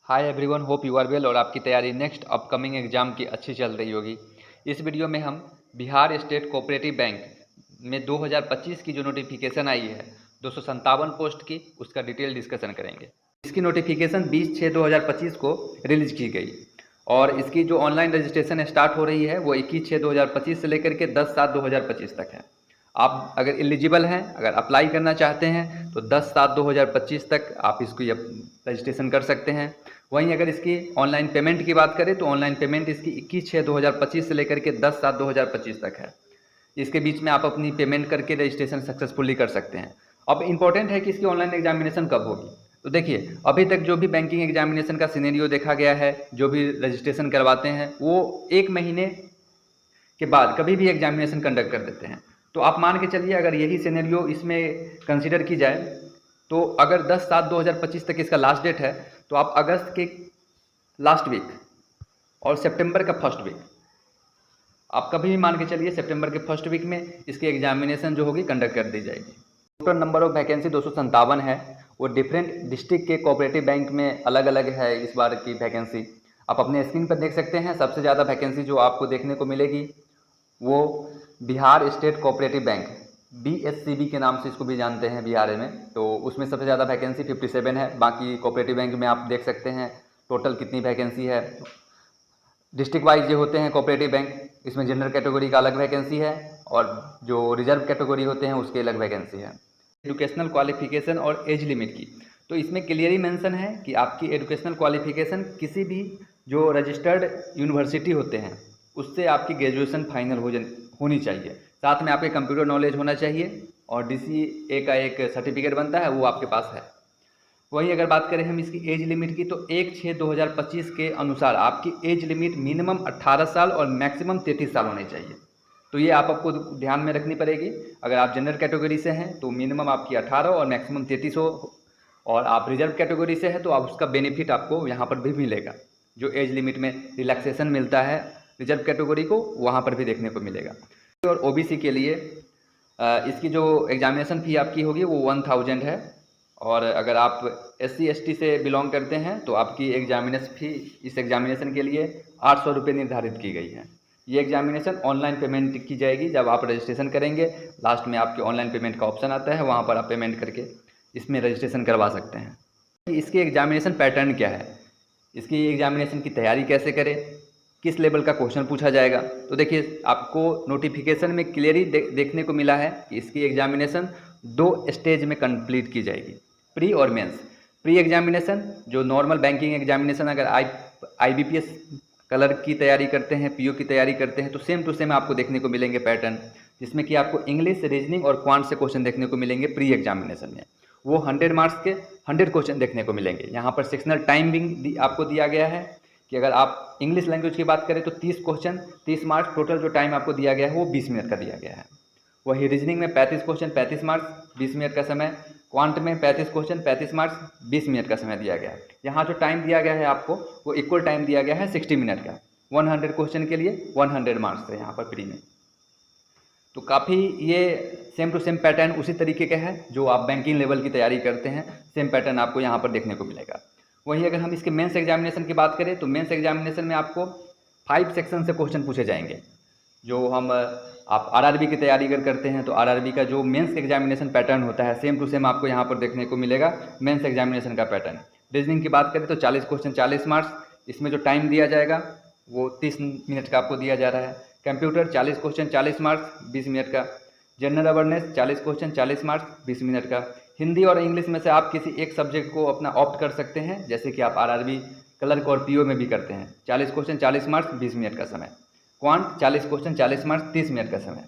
Hi everyone, hope you are well और आपकी तैयारी नेक्स्ट अपकमिंग एग्जाम की अच्छी चल रही होगी। इस वीडियो में हम बिहार स्टेट कोऑपरेटिव बैंक में 2025 की जो नोटिफिकेशन आई है 257 पोस्ट की, उसका डिटेल डिस्कशन करेंगे। इसकी नोटिफिकेशन 20/6/2025 को रिलीज की गई और इसकी जो ऑनलाइन रजिस्ट्रेशन स्टार्ट हो रही है वो 21/6/2025 से लेकर के 10/7/2025 तक है। आप अगर एलिजिबल हैं, अगर अप्लाई करना चाहते हैं तो 10/7/2025 तक आप इसकी रजिस्ट्रेशन कर सकते हैं। वहीं अगर इसकी ऑनलाइन पेमेंट की बात करें तो ऑनलाइन पेमेंट इसकी 21/6/2025 से लेकर के 10/7/2025 तक है। इसके बीच में आप अपनी पेमेंट करके रजिस्ट्रेशन सक्सेसफुली कर सकते हैं। अब इम्पॉर्टेंट है कि इसकी ऑनलाइन एग्जामिनेशन कब होगी। तो देखिए, अभी तक जो भी बैंकिंग एग्जामिनेशन का सिनेरियो देखा गया है, जो भी रजिस्ट्रेशन करवाते हैं वो 1 महीने के बाद कभी भी एग्जामिनेशन कंडक्ट कर देते हैं। तो आप मान के चलिए, अगर यही सिनेरियो इसमें कंसिडर की जाए तो अगर 10/7/2025 तक इसका लास्ट डेट है तो आप अगस्त के लास्ट वीक और सितंबर का फर्स्ट वीक, आप कभी भी मान के चलिए सितंबर के फर्स्ट वीक में इसकी एग्जामिनेशन जो होगी कंडक्ट कर दी जाएगी। टोटल नंबर ऑफ वैकेंसी 257 है। वो डिफरेंट डिस्ट्रिक्ट के कोऑपरेटिव बैंक में अलग अलग है इस बार की वैकेंसी। आप अपने स्क्रीन पर देख सकते हैं। सबसे ज़्यादा वैकेंसी जो आपको देखने को मिलेगी वो Bihar state cooperative bank, BSCB के नाम से इसको भी जानते हैं बिहार में, तो उसमें सबसे ज़्यादा वैकेंसी 57 है। बाकी कोऑपरेटिव बैंक में आप देख सकते हैं टोटल कितनी वैकेंसी है। डिस्ट्रिक्ट वाइज ये होते हैं कोऑपरेटिव बैंक, इसमें जनरल कैटेगरी का अलग वैकेंसी है और जो रिजर्व कैटेगरी होते हैं उसके अलग वैकेंसी है। एजुकेशनल क्वालिफिकेशन और एज लिमिट की, तो इसमें क्लियरली मेंशन है कि आपकी एजुकेशनल क्वालिफिकेशन किसी भी जो रजिस्टर्ड यूनिवर्सिटी होते हैं उससे आपकी ग्रेजुएशन फाइनल होनी चाहिए। साथ में आपके कंप्यूटर नॉलेज होना चाहिए और DCA का एक सर्टिफिकेट बनता है, वो आपके पास है। वहीं अगर बात करें हम इसकी एज लिमिट की तो 1/6/2025 के अनुसार आपकी एज लिमिट मिनिमम 18 साल और मैक्सिमम 33 साल होनी चाहिए। तो ये आपको ध्यान में रखनी पड़ेगी। अगर आप जनरल कैटेगरी से हैं तो मिनिमम आपकी 18 और मैक्सिमम 33 हो, और आप रिजर्व कैटेगरी से हैं तो आप उसका बेनिफिट आपको यहाँ पर भी मिलेगा। जो एज लिमिट में रिलैक्सेशन मिलता है रिजर्व कैटेगरी को, वहाँ पर भी देखने को मिलेगा। और OBC के लिए इसकी जो एग्जामिनेशन फ़ी आपकी होगी वो 1000 है, और अगर आप SC/ST से बिलोंग करते हैं तो आपकी एग्जामिनेशन फ़ी इस एग्जामिनेशन के लिए 800 रुपये निर्धारित की गई है। ये एग्जामिनेशन ऑनलाइन पेमेंट की जाएगी। जब आप रजिस्ट्रेशन करेंगे लास्ट में आपके ऑनलाइन पेमेंट का ऑप्शन आता है, वहाँ पर आप पेमेंट करके इसमें रजिस्ट्रेशन करवा सकते हैं। इसके एग्जामिनेशन पैटर्न क्या है, इसकी एग्जामिनेशन की तैयारी कैसे करें, किस लेवल का क्वेश्चन पूछा जाएगा, तो देखिए आपको नोटिफिकेशन में क्लियरली देखने को मिला है कि इसकी एग्जामिनेशन 2 स्टेज में कंप्लीट की जाएगी, प्री और मेंस। प्री एग्जामिनेशन जो नॉर्मल बैंकिंग एग्जामिनेशन, अगर IBPS कलर की तैयारी करते हैं, PO की तैयारी करते हैं तो सेम टू सेम आपको देखने को मिलेंगे पैटर्न, जिसमें कि आपको इंग्लिश, रीजनिंग और क्वांट से क्वेश्चन देखने को मिलेंगे प्री एग्जामिनेशन में। वो 100 मार्क्स के 100 क्वेश्चन देखने को मिलेंगे। यहाँ पर सेक्शनल टाइमिंग आपको दिया गया है कि अगर आप इंग्लिश लैंग्वेज की बात करें तो 30 क्वेश्चन 30 मार्क्स, टोटल जो टाइम आपको दिया गया है वो 20 मिनट का दिया गया है। वही रीजनिंग में 35 क्वेश्चन 35 मार्क्स 20 मिनट का समय, क्वांट में 35 क्वेश्चन 35 मार्क्स 20 मिनट का समय दिया गया है। यहाँ जो टाइम दिया गया है आपको वो इक्वल टाइम दिया गया है 60 मिनट का। 100 क्वेश्चन के लिए 100 मार्क्स है यहाँ पर प्री में। तो काफ़ी ये सेम टू सेम पैटर्न उसी तरीके का है जो आप बैंकिंग लेवल की तैयारी करते हैं, सेम पैटर्न आपको यहाँ पर देखने को मिलेगा। वहीं अगर हम इसके मेंस एग्जामिनेशन की बात करें तो मेंस एग्जामिनेशन में आपको 5 सेक्शन से क्वेश्चन पूछे जाएंगे। जो आप RRB की तैयारी अगर करते हैं तो RRB का जो मेंस एग्जामिनेशन पैटर्न होता है सेम टू सेम आपको यहाँ पर देखने को मिलेगा मेंस एग्जामिनेशन का पैटर्न। रीजनिंग की बात करें तो 40 क्वेश्चन 40 मार्क्स, इसमें जो टाइम दिया जाएगा वो 30 मिनट का आपको दिया जा रहा है। कंप्यूटर 40 क्वेश्चन 40 मार्क्स 20 मिनट का। General awareness 40 question 40 marks 20 minute का। हिंदी और इंग्लिश में से आप किसी एक सब्जेक्ट को अपना ऑप्ट कर सकते हैं, जैसे कि आप RRB क्लर्क और PO में भी करते हैं। 40 क्वेश्चन 40 मार्क्स 20 मिनट का समय। क्वांट 40 क्वेश्चन 40 मार्क्स 30 मिनट का समय।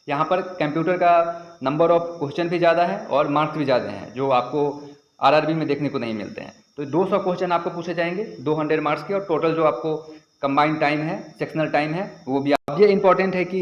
यहाँ पर कंप्यूटर का नंबर ऑफ क्वेश्चन भी ज़्यादा है और मार्क्स भी ज़्यादा हैं, जो आपको RRB में देखने को नहीं मिलते हैं। तो 200 क्वेश्चन आपको पूछे जाएंगे 200 मार्क्स के, और टोटल जो आपको कंबाइंड टाइम है, सेक्शनल टाइम है, वो भी ये इंपॉर्टेंट है कि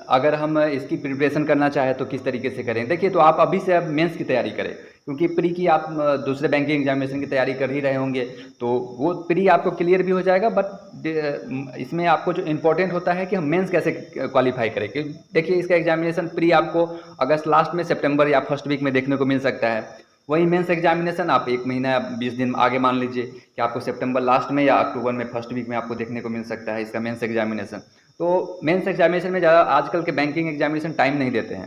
अगर हम इसकी प्रिपरेशन करना चाहें तो किस तरीके से करें। देखिए, तो आप अभी से अब मेंस की तैयारी करें, क्योंकि प्री की आप दूसरे बैंकिंग एग्जामिनेशन की तैयारी कर ही रहे होंगे तो वो प्री आपको क्लियर भी हो जाएगा। बट इसमें आपको जो इम्पोर्टेंट होता है कि हम मेंस कैसे क्वालिफाई करें। क्योंकि देखिए, इसका एग्जामिनेशन प्री आपको अगस्त लास्ट में, सितंबर या फर्स्ट वीक में देखने को मिल सकता है। वही मेंस एग्जामिनेशन आप 1 महीना 20 दिन आगे मान लीजिए कि आपको सितंबर लास्ट में या अक्टूबर में फर्स्ट वीक में आपको देखने को मिल सकता है इसका मेंस एग्जामिनेशन। तो मेंस एग्जामिनेशन में ज़्यादा आजकल के बैंकिंग एग्जामिनेशन टाइम नहीं देते हैं,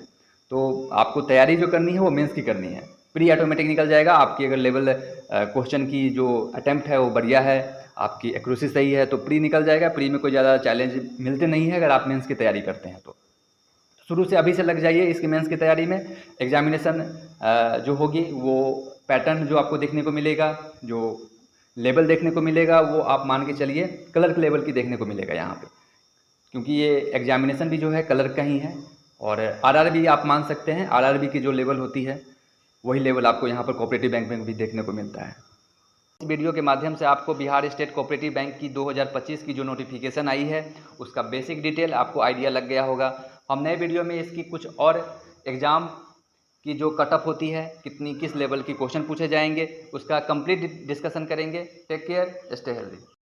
तो आपको तैयारी जो करनी है वो मेंस की करनी है। प्री ऑटोमेटिक निकल जाएगा आपकी, अगर लेवल क्वेश्चन की जो अटैम्प्ट है वो बढ़िया है, आपकी एक्यूरेसी सही है तो प्री निकल जाएगा। प्री में कोई ज़्यादा चैलेंज मिलते नहीं है अगर आप मेंस की तैयारी करते हैं तो शुरू से अभी से लग जाइए इसकी मेंस की तैयारी में। एग्जामिनेशन जो होगी वो पैटर्न जो आपको देखने को मिलेगा, जो लेवल देखने को मिलेगा वो आप मान के चलिए क्लर्क लेवल की देखने को मिलेगा यहाँ पे, क्योंकि ये एग्जामिनेशन भी जो है क्लर्क का ही है। और आरआरबी आप मान सकते हैं, आरआरबी की जो लेवल होती है वही लेवल आपको यहाँ पर कोऑपरेटिव बैंक में भी देखने को मिलता है। इस वीडियो के माध्यम से आपको बिहार स्टेट कोऑपरेटिव बैंक की 2025 की जो नोटिफिकेशन आई है उसका बेसिक डिटेल आपको आइडिया लग गया होगा। हम नए वीडियो में इसकी कुछ और एग्ज़ाम की जो कट ऑफ होती है, कितनी किस लेवल की क्वेश्चन पूछे जाएंगे, उसका कंप्लीट डिस्कशन करेंगे। Take care, stay healthy.